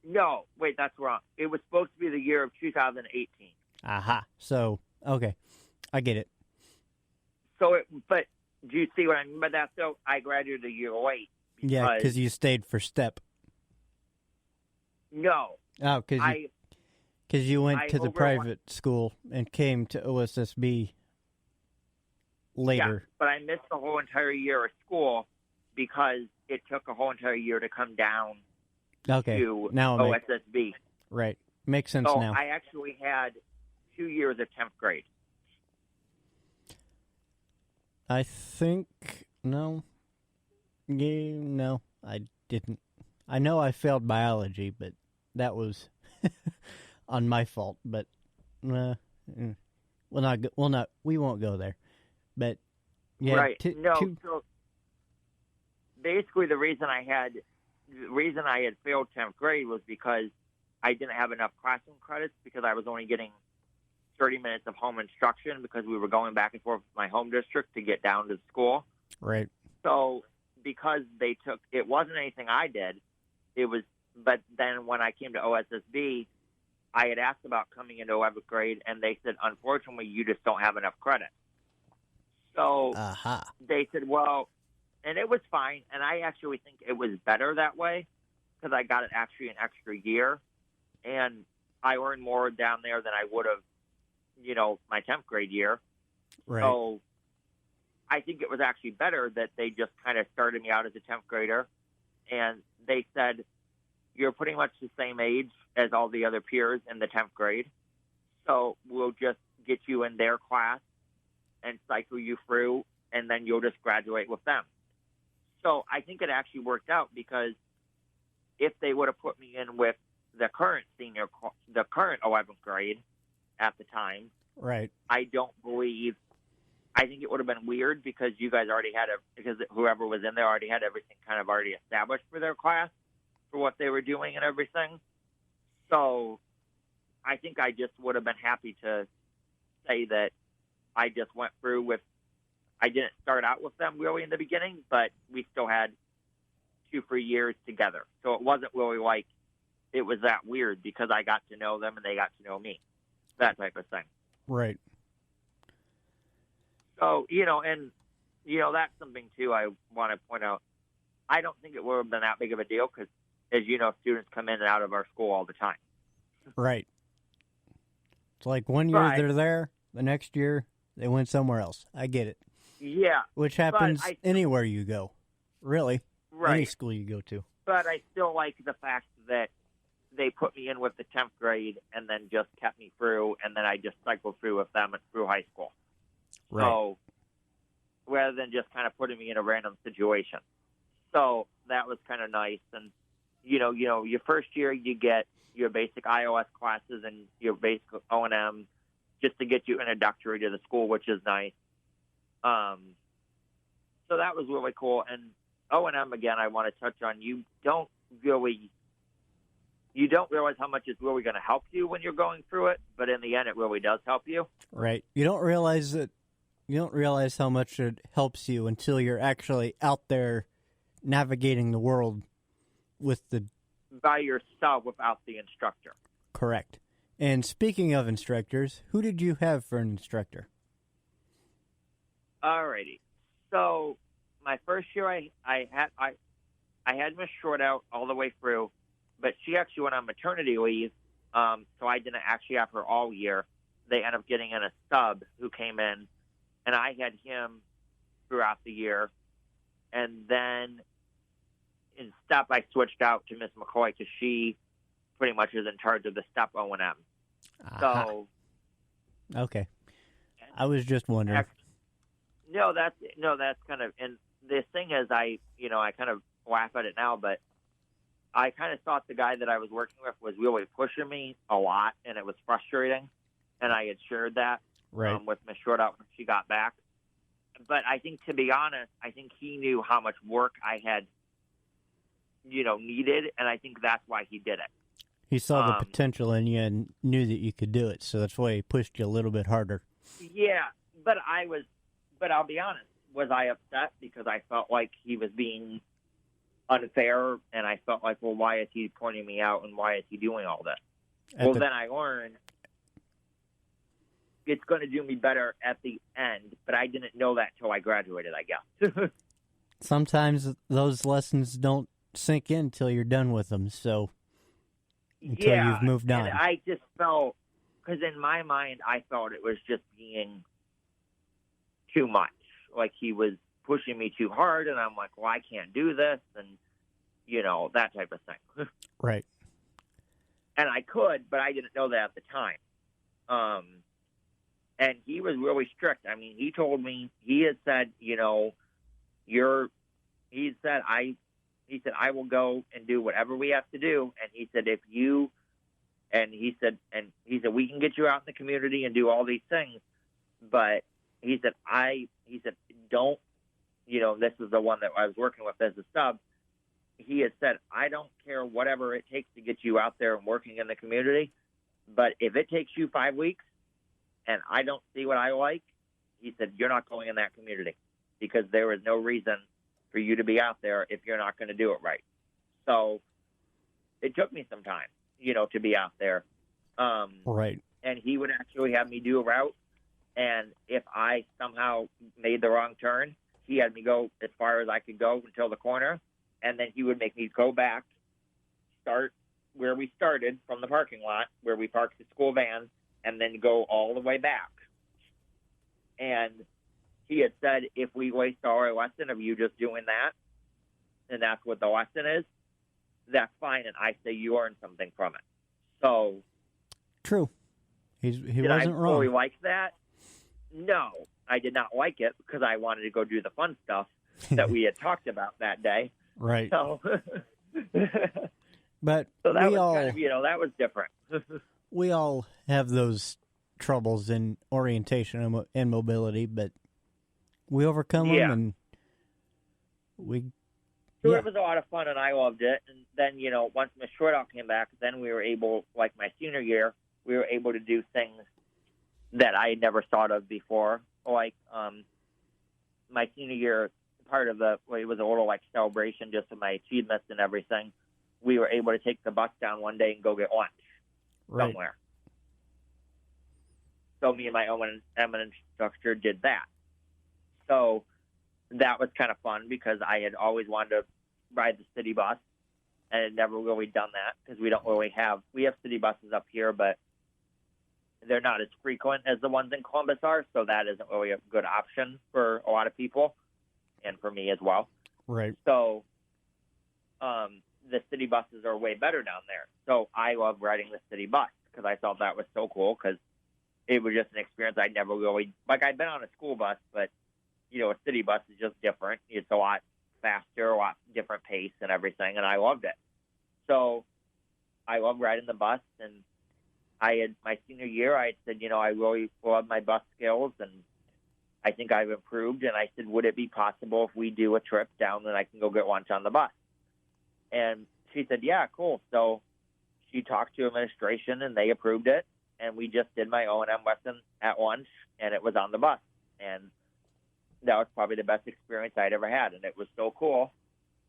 No, wait, that's wrong. It was supposed to be the year of 2018. Aha. So, okay. I get it. So, but do you see what I mean by that? So I graduated a year late. Yeah, because you stayed for STEP. No. Oh, because you went to the private school and came to OSSB later. Yeah, but I missed the whole entire year of school because it took a whole entire year to come down to OSSB. Right. Makes sense so now. I actually had 2 years of 10th grade. I think, no. Yeah, no, I didn't. I know I failed biology, but that was on my fault. But we won't go there. But yeah, right. So basically, the reason I had failed 10th grade was because I didn't have enough classroom credits because I was only getting 30 minutes of home instruction because we were going back and forth with my home district to get down to school. Right. So because it wasn't anything I did, but then when I came to OSSB, I had asked about coming into 11th grade, and they said, unfortunately, you just don't have enough credit. So they said, well, and it was fine, and I actually think it was better that way because I got it actually an extra year, and I earned more down there than I would have, my 10th grade year. Right. So I think it was actually better that they just kind of started me out as a 10th grader, and they said, you're pretty much the same age as all the other peers in the 10th grade, so we'll just get you in their class and cycle you through, and then you'll just graduate with them. So I think it actually worked out because if they would have put me in with the current 11th grade at the time, right, I think it would have been weird because you guys already had because whoever was in there already had everything kind of already established for their class, for what they were doing and everything. So I think I just would have been happy to say that I just went through with, I didn't start out with them really in the beginning, but we still had 2-3 years together. So it wasn't really like it was that weird because I got to know them and they got to know me, that type of thing. Right. So, that's something too I want to point out. I don't think it would have been that big of a deal because, as you know, students come in and out of our school all the time. Right. It's like one year they're there, the next year they went somewhere else. I get it. Yeah. Which happens anywhere you go, really. Right. Any school you go to. But I still like the fact that they put me in with the 10th grade and then just kept me through, and then I just cycled through with them through high school. Right. So rather than just kind of putting me in a random situation. So that was kind of nice. And, your first year you get your basic iOS classes and your basic O&M just to get you introductory to the school, which is nice. So that was really cool. And O&M, again, I want to touch on, you don't realize how much it's really going to help you when you're going through it, but in the end, it really does help you. Right. You don't realize how much it helps you until you're actually out there navigating the world by yourself without the instructor. Correct. And speaking of instructors, who did you have for an instructor? Alrighty. So my first year, I had Miss Short out all the way through, but she actually went on maternity leave, so I didn't actually have her all year. They ended up getting in a sub who came in, and I had him throughout the year. And then in STEP, I switched out to Miss McCoy because she pretty much is in charge of the STEP O&M. So, okay, I was just wondering. No, that's kind of, and the thing is, I kind of laugh at it now, but I kind of thought the guy that I was working with was really pushing me a lot, and it was frustrating. And I had shared that with Miss Short out when she got back. But I think, to be honest, I think he knew how much work I had, needed, and I think that's why he did it. He saw the potential in you and knew that you could do it, so that's why he pushed you a little bit harder. Yeah, but I'll be honest, was I upset because I felt like he was being unfair, and I felt like, well, why is he pointing me out, and why is he doing all this? Then I learned it's going to do me better at the end, but I didn't know that till I graduated, I guess. Sometimes those lessons don't sink in until you're done with them, so until you've moved on. And I just felt, because in my mind, I felt it was just being too much. Like he was pushing me too hard, and I'm like, well, I can't do this, and, that type of thing. Right. And I could, but I didn't know that at the time. And he was really strict. I mean, he told me, he had said, he said, I will go and do whatever we have to do. And he said, he said, we can get you out in the community and do all these things. But he said, don't, this is the one that I was working with as a sub. He had said, I don't care whatever it takes to get you out there and working in the community. But if it takes you 5 weeks and I don't see what I like, he said, you're not going in that community because there is no reason for you to be out there if you're not going to do it right. So it took me some time, to be out there. Right. And he would actually have me do a route. And if I somehow made the wrong turn, he had me go as far as I could go until the corner. And then he would make me go back, start where we started from the parking lot, where we parked the school van, and then go all the way back. And he had said, if we waste our lesson of you just doing that, and that's what the lesson is, that's fine. And I say you earned something from it. So true. He did wasn't I wrong. fully like that? No, I did not like it because I wanted to go do the fun stuff that we had talked about that day. Right. So, but so that we was all, kind of, that was different. we all have those troubles in orientation and mobility, but we overcome them, and So it was a lot of fun, and I loved it. And then, once Miss Shortout came back, then we were able, like my senior year, we were able to do things that I had never thought of before. Like my senior year, part of it was a little like celebration just of my achievements and everything. We were able to take the bus down one day and go get lunch somewhere. So me and my eminent instructor did that. So that was kind of fun because I had always wanted to ride the city bus and had never really done that because we have city buses up here, but they're not as frequent as the ones in Columbus are. So that isn't really a good option for a lot of people and for me as well. Right. So the city buses are way better down there. So I love riding the city bus because I thought that was so cool because it was just an experience I'd never really, I'd been on a school bus, but, a city bus is just different. It's a lot faster, a lot different pace and everything, and I loved it. So I love riding the bus, and my senior year, I said, I really love my bus skills, and I think I've improved. And I said, would it be possible if we do a trip down and I can go get lunch on the bus? And she said, yeah, cool. So she talked to administration, and they approved it. And we just did my O&M lesson at lunch, and it was on the bus. And that was probably the best experience I'd ever had. And it was so cool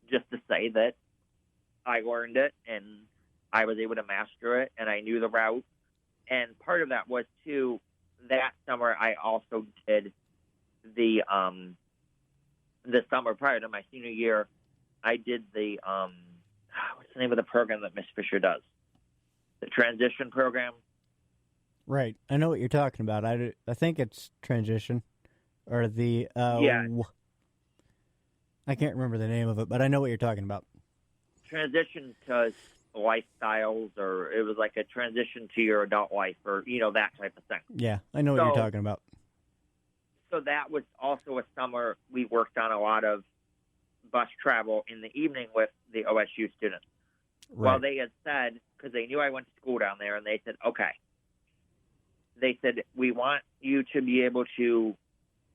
just to say that I learned it, and I was able to master it, and I knew the route. And part of that was, too, that summer I also did the summer prior to my senior year, I did the, what's the name of the program that Miss Fisher does? The transition program. Right. I know what you're talking about. I think it's transition or the, yeah. I can't remember the name of it, but I know what you're talking about. Transition to lifestyles, or it was like a transition to your adult life, or, that type of thing. Yeah, I know what you're talking about. So that was also a summer we worked on a lot of bus travel in the evening with the OSU students. Right. Well, they had said, because they knew I went to school down there, and they said, okay. They said, we want you to be able to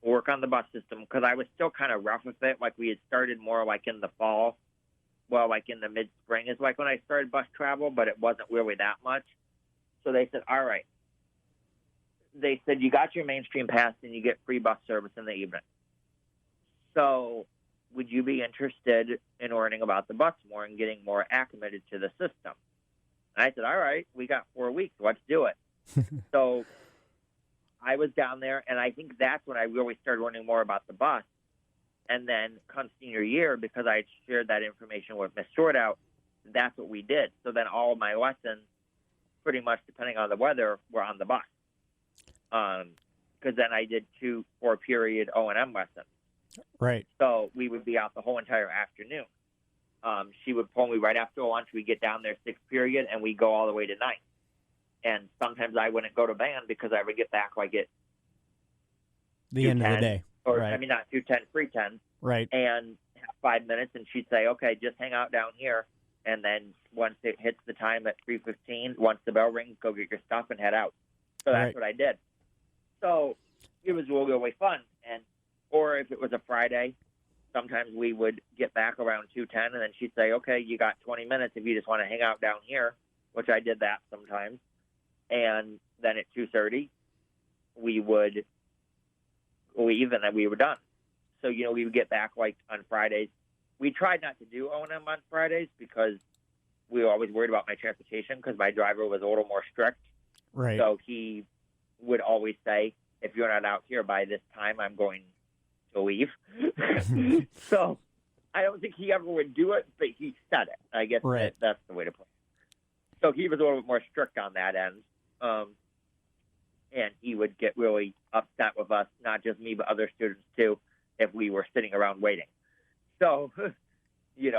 work on the bus system, because I was still kind of rough with it. Like, we had started more like in the fall. Well, like in the mid-spring is like when I started bus travel, but it wasn't really that much. So they said, all right. They said, you got your mainstream pass and you get free bus service in the evening. So would you be interested in learning about the bus more and getting more acclimated to the system? And I said, all right, we got 4 weeks. Let's do it. So I was down there, and I think that's when I really started learning more about the bus. And then come senior year, because I shared that information with Miss Shortout, that's what we did. So then all of my lessons, pretty much depending on the weather, were on the bus. Because then I did 2 4-period O&M lessons. Right. So we would be out the whole entire afternoon. She would pull me right after lunch. We'd get down there 6th period, and we'd go all the way to 9th. And sometimes I wouldn't go to band because I would get back like at the end of the day. Or, right. I mean, not 2:10, 3:10. Right. And have 5 minutes, and she'd say, okay, just hang out down here. And then once it hits the time at 3:15, once the bell rings, go get your stuff and head out. So that's what I did. So it was really, really fun. Or if it was a Friday, sometimes we would get back around 2:10, and then she'd say, okay, you got 20 minutes if you just want to hang out down here, which I did that sometimes. And then at 2:30, we would leave, and then we were done. So, we would get back like on Fridays. We tried not to do O&M on Fridays because we were always worried about my transportation because my driver was a little more strict. Right. So he would always say, if you're not out here by this time, I'm going to leave. So I don't think he ever would do it, but he said it. I guess that's the way to put it. So he was a little bit more strict on that end. And he would get really upset with us, not just me, but other students too, if we were sitting around waiting. So,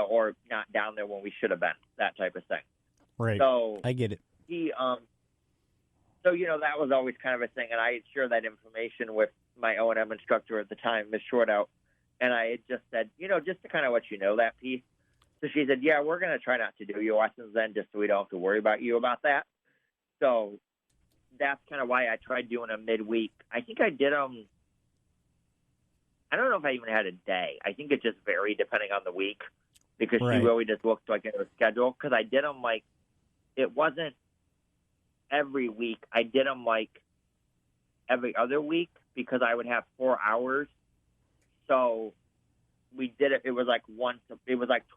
or not down there when we should have been, that type of thing. Right. So I get it. He, so, that was always kind of a thing. And I had shared that information with my O&M instructor at the time, Ms. Shortout. And I had just said, just to kind of let you know that piece. So she said, yeah, we're going to try not to do your lessons then, just so we don't have to worry about you about that. So that's kind of why I tried doing them midweek. I think I did them. I don't know if I even had a day. I think it just varied depending on the week because she really just looked like at her schedule. Because I did them it wasn't every week. I did them every other week because I would have 4 hours. So we did it. It was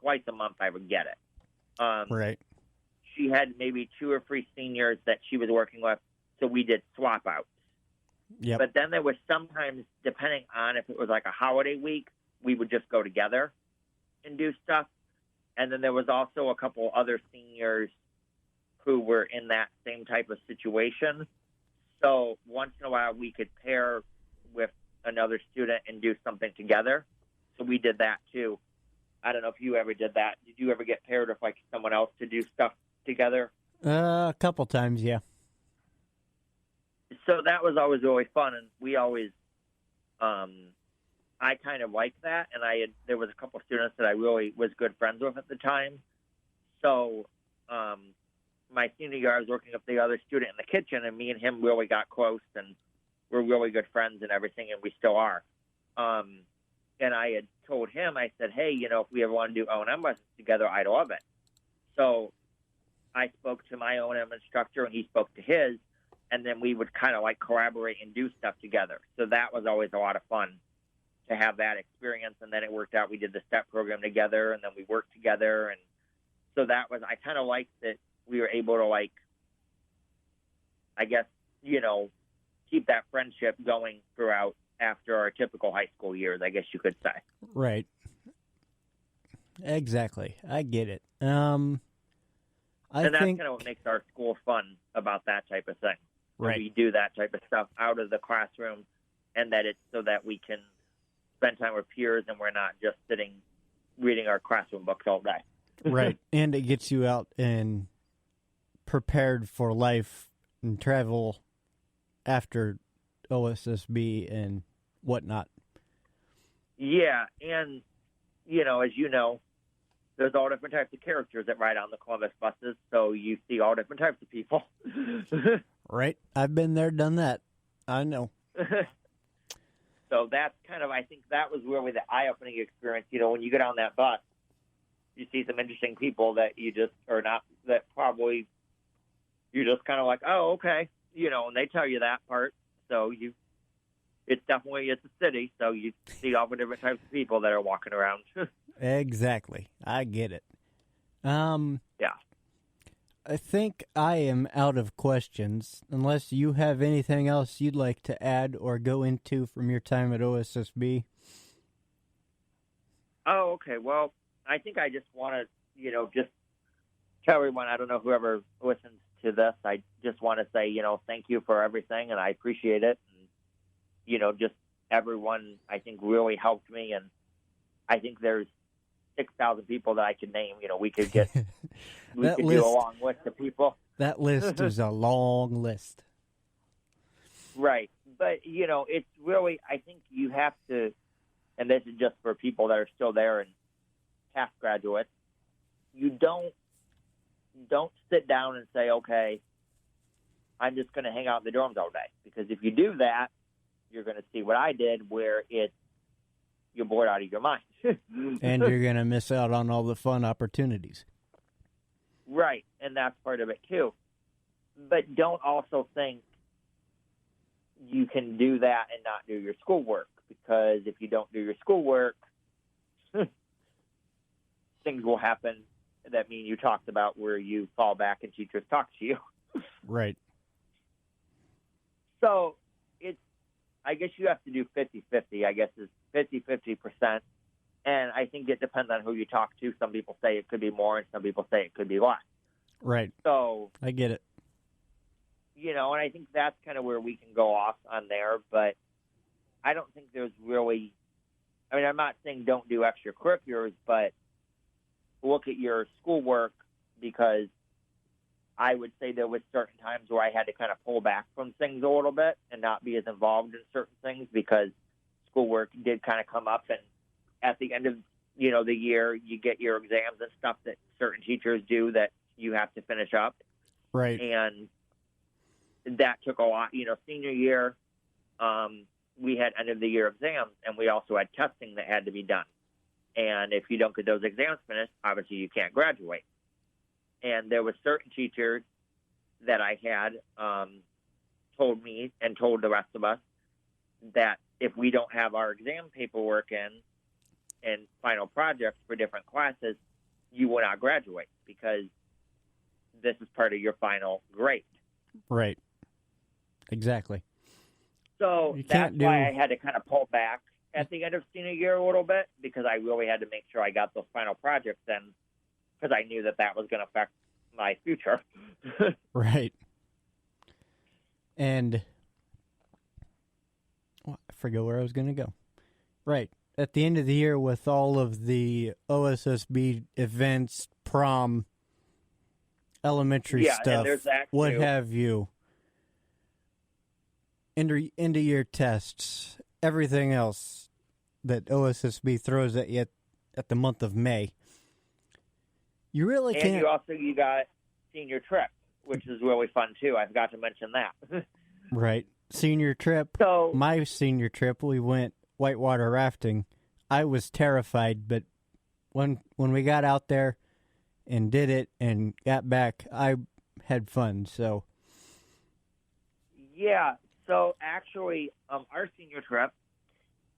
twice a month I would get it. Right. She had maybe 2 or 3 seniors that she was working with. So we did swap outs. Yep. But then there was sometimes, depending on if it was like a holiday week, we would just go together and do stuff. And then there was also a couple other seniors who were in that same type of situation. So once in a while we could pair with another student and do something together. So we did that too. I don't know if you ever did that. Did you ever get paired with someone else to do stuff together? A couple times, yeah. So that was always really fun, and we always, I kind of liked that, and there was a couple students that I really was good friends with at the time. So my senior year, I was working with the other student in the kitchen, and me and him really got close, and we're really good friends and everything, and we still are. And I had told him, I said, hey, if we ever want to do O&M lessons together, I'd love it. So I spoke to my O&M instructor, and he spoke to his. And then we would kind of collaborate and do stuff together. So that was always a lot of fun to have that experience. And then it worked out. We did the STEP program together, and then we worked together. And so that was, I kind of liked that we were able to I guess, keep that friendship going throughout after our typical high school years, I guess you could say. Right. Exactly. I get it. And that's kind of what makes our school fun about that type of thing. Right. We do that type of stuff out of the classroom, and that it's so that we can spend time with peers and we're not just sitting reading our classroom books all day. Right. And it gets you out and prepared for life and travel after OSSB and whatnot. Yeah, and, as you know, there's all different types of characters that ride on the Columbus buses, so you see all different types of people. Right. I've been there, done that. I know. So that's kind of, I think that was really the eye-opening experience. When you get on that bus, you see some interesting people that you just are not, that probably you're just kind of like, oh, okay, and they tell you that part. So it's a city, so you see all the different types of people that are walking around. Exactly. I get it. Yeah. I think I am out of questions, unless you have anything else you'd like to add or go into from your time at OSSB. Oh, okay. Well, I think I just want to, just tell everyone, I don't know whoever listens to this, I just want to say, thank you for everything, and I appreciate it. And, just everyone, I think, really helped me, and I think there's 6,000 people that I could name. We could get do a long list of people. That list is a long list. Right. But, it's really, I think you have to, and this is just for people that are still there and past graduates, you don't sit down and say, okay, I'm just going to hang out in the dorms all day. Because if you do that, you're going to see what I did, where you're bored out of your mind. And you're going to miss out on all the fun opportunities. Right, and that's part of it too. But don't also think you can do that and not do your schoolwork, because if you don't do your schoolwork, things will happen that mean you talked about, where you fall back and teachers talk to you. Right. So I guess you have to do 50-50. I guess it's 50-50%. And I think it depends on who you talk to. Some people say it could be more, and some people say it could be less. Right. So I get it. And I think that's kind of where we can go off on there. But I don't think there's really, I'm not saying don't do extracurriculars, but look at your schoolwork, because I would say there was certain times where I had to kind of pull back from things a little bit and not be as involved in certain things, because schoolwork did kind of come up. And at the end of, the year, you get your exams and stuff that certain teachers do that you have to finish up. Right. And that took a lot. Senior year, we had end of the year exams, and we also had testing that had to be done. And if you don't get those exams finished, obviously you can't graduate. And there were certain teachers that I had told me and told the rest of us that if we don't have our exam paperwork in and final projects for different classes, you will not graduate, because this is part of your final grade. Right. Exactly. So that's why I had to kind of pull back at the end of senior year a little bit, because I really had to make sure I got those final projects in, because I knew that was going to affect my future. Right. And I forget where I was going to go. Right. At the end of the year, with all of the OSSB events, prom, elementary stuff, what have you, end of year tests, everything else that OSSB throws at you at the month of May, you really can't. And you got senior trip, which is really fun too. I forgot to mention that. Right. Senior trip. So my senior trip, we went whitewater rafting. I was terrified, but when we got out there and did it and got back, I had fun. So yeah. So actually, our senior trip,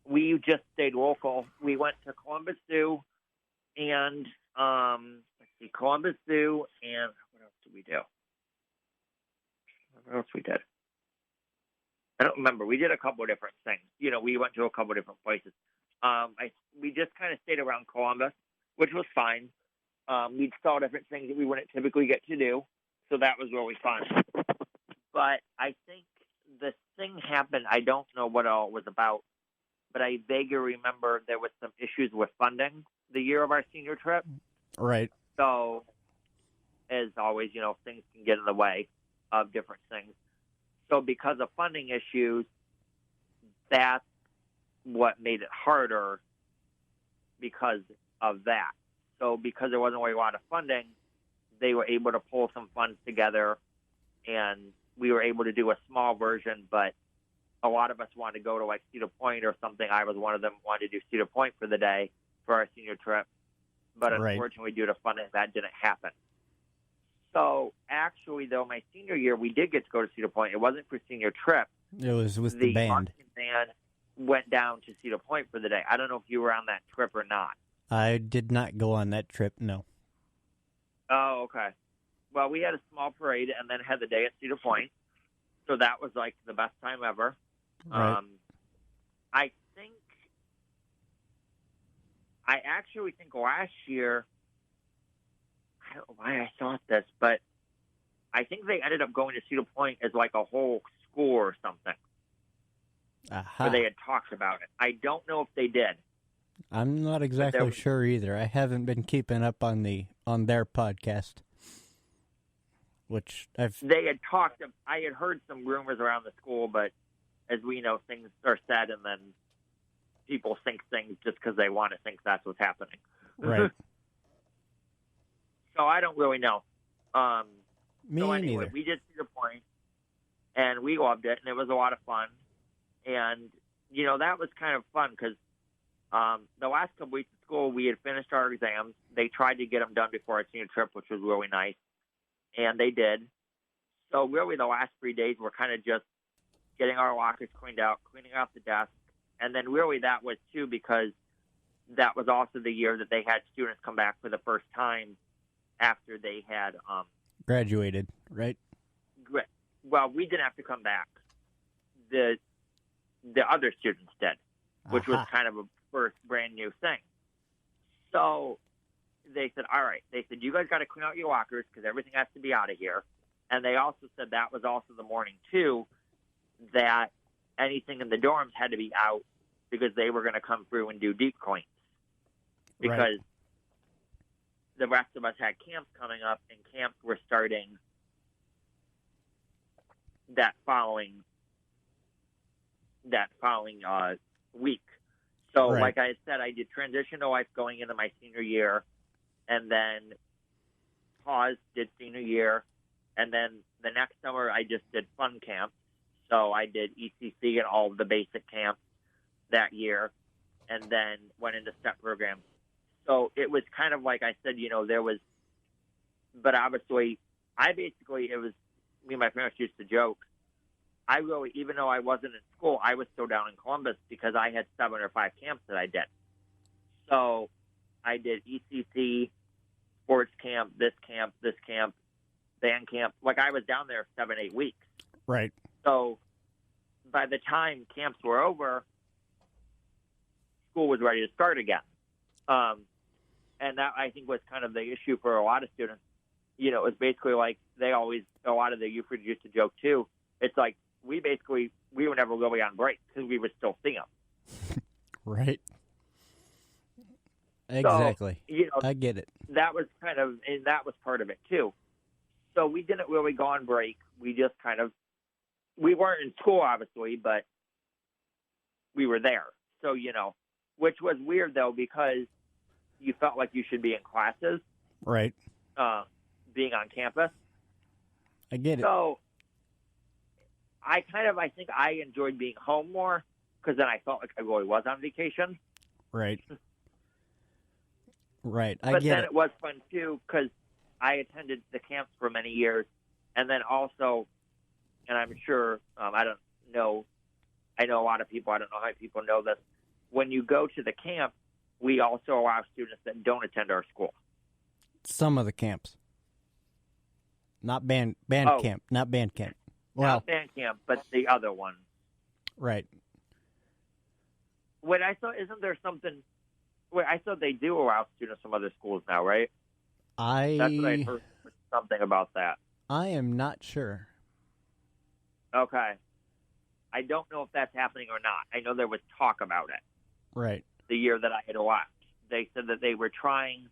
we just stayed local. We went to Columbus Zoo, and Columbus Zoo, and what else did we do? What else we did? I don't remember. We did a couple of different things. We went to a couple of different places. We just kind of stayed around Columbus, which was fine. We saw different things that we wouldn't typically get to do, so that was really fun. But I think the thing happened, I don't know what all it was about, but I vaguely remember there was some issues with funding the year of our senior trip. Right. So, as always, things can get in the way of different things. So because of funding issues, that's what made it harder because of that. So because there wasn't really a lot of funding, they were able to pull some funds together, and we were able to do a small version, but a lot of us wanted to go to like Cedar Point or something. I was one of them, wanted to do Cedar Point for the day for our senior trip. But unfortunately, due to funding, that didn't happen. So actually, though, my senior year, we did get to go to Cedar Point. It wasn't for senior trip. It was with the band. The band went down to Cedar Point for the day. I don't know if you were on that trip or not. I did not go on that trip, no. Oh, okay. Well, we had a small parade and then had the day at Cedar Point. So that was like the best time ever. Right. I actually think last year, I don't know why I thought this, but I think they ended up going to Cedar Point as like a whole school or something. Where they had talked about it. I don't know if they did. I'm not exactly sure either. I haven't been keeping up on their podcast. They had talked. I had heard some rumors around the school, but as we know, things are said, and then people think things just because they want to think that's what's happening. Right. So I don't really know. Me so anyway, neither. we did see the point, and we loved it, and it was a lot of fun. And, that was kind of fun because the last couple weeks of school, we had finished our exams. They tried to get them done before our senior trip, which was really nice, and they did. So really the last 3 days were kind of just getting our lockers cleaned out, cleaning out the desk, and then really that was, too, because that was also the year that they had students come back for the first time after they had Graduated, right? Well, we didn't have to come back. The other students did, which was kind of a first brand new thing. So they said, all right. They said, you guys got to clean out your lockers because everything has to be out of here. And they also said that was also the morning, too, that anything in the dorms had to be out because they were going to come through and do deep cleans. Because the rest of us had camps coming up, and camps were starting that following week. So, like I said, I did transition to life going into my senior year, and then did senior year, and then the next summer I just did fun camps. So I did ECC and all of the basic camps that year, and then went into STEP programs. So it was kind of like I said, there was, but obviously, it was, me and my parents used to joke, I really, even though I wasn't in school, I was still down in Columbus because I had 7 or 5 camps that I did. So I did ECC, sports camp, this camp, band camp. Like I was down there 7, 8 weeks. Right. So by the time camps were over, school was ready to start again. And that, I think, was kind of the issue for a lot of students. It was basically like a lot of the youth used to joke too. It's like we were never really on break because we would still see them. Right. Exactly. So, I get it. That was and that was part of it too. So we didn't really go on break. We just we weren't in school, obviously, but we were there. So, which was weird though, because you felt like you should be in classes. Right. Being on campus. I get it. So I think I enjoyed being home more because then I felt like I really was on vacation. Right. Right. But then it was fun too because I attended the camps for many years, and then also, and I'm sure I don't know. I know a lot of people. I don't know how people know this. When you go to the camp, we also allow students that don't attend our school. Some of the camps. Not band camp. Not band camp. Well, not band camp, but the other one. Right. Wait, I thought, isn't there something? Wait, I thought they do allow students from other schools now, right? That's what I heard, something about that. I am not sure. Okay. I don't know if that's happening or not. I know there was talk about it. Right. The year that I had watched. They said that they were trying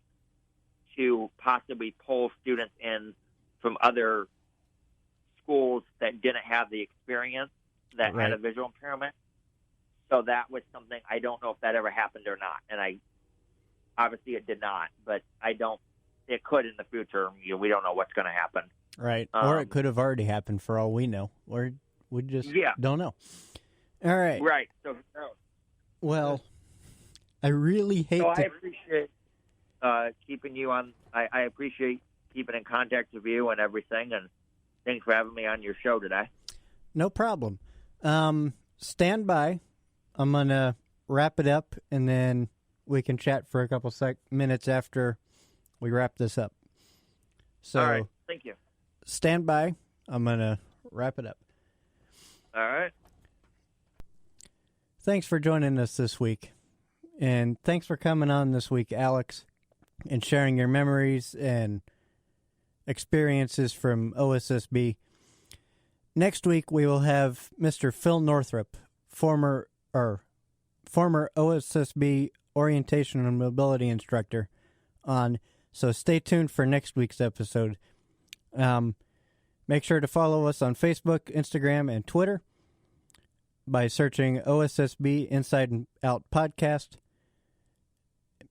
to possibly pull students in from other schools that didn't have the experience, that had a visual impairment. So that was something, I don't know if that ever happened or not. And obviously it did not, but it could in the future. We don't know what's going to happen. Right. Or it could have already happened for all we know. Or we just don't know. All right. Right. So, well, I really hate I appreciate keeping you on. I appreciate keeping in contact with you and everything, and thanks for having me on your show today. No problem. Stand by. I'm going to wrap it up, and then we can chat for a couple minutes after we wrap this up. So, all right. Thank you. Stand by. I'm going to wrap it up. All right. Thanks for joining us this week. And thanks for coming on this week, Alex, and sharing your memories and experiences from OSSB. Next week, we will have Mr. Phil Northrup, former OSSB orientation and mobility instructor, on. So stay tuned for next week's episode. Make sure to follow us on Facebook, Instagram, and Twitter by searching OSSB Inside and Out Podcast.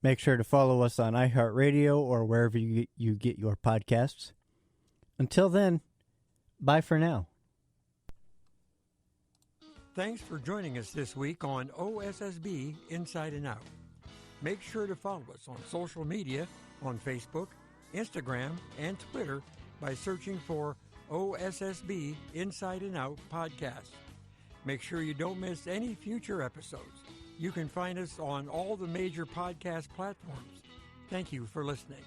Make sure to follow us on iHeartRadio or wherever you get your podcasts. Until then, bye for now. Thanks for joining us this week on OSSB Inside and Out. Make sure to follow us on social media on Facebook, Instagram, and Twitter by searching for OSSB Inside and Out Podcast. Make sure you don't miss any future episodes. You can find us on all the major podcast platforms. Thank you for listening.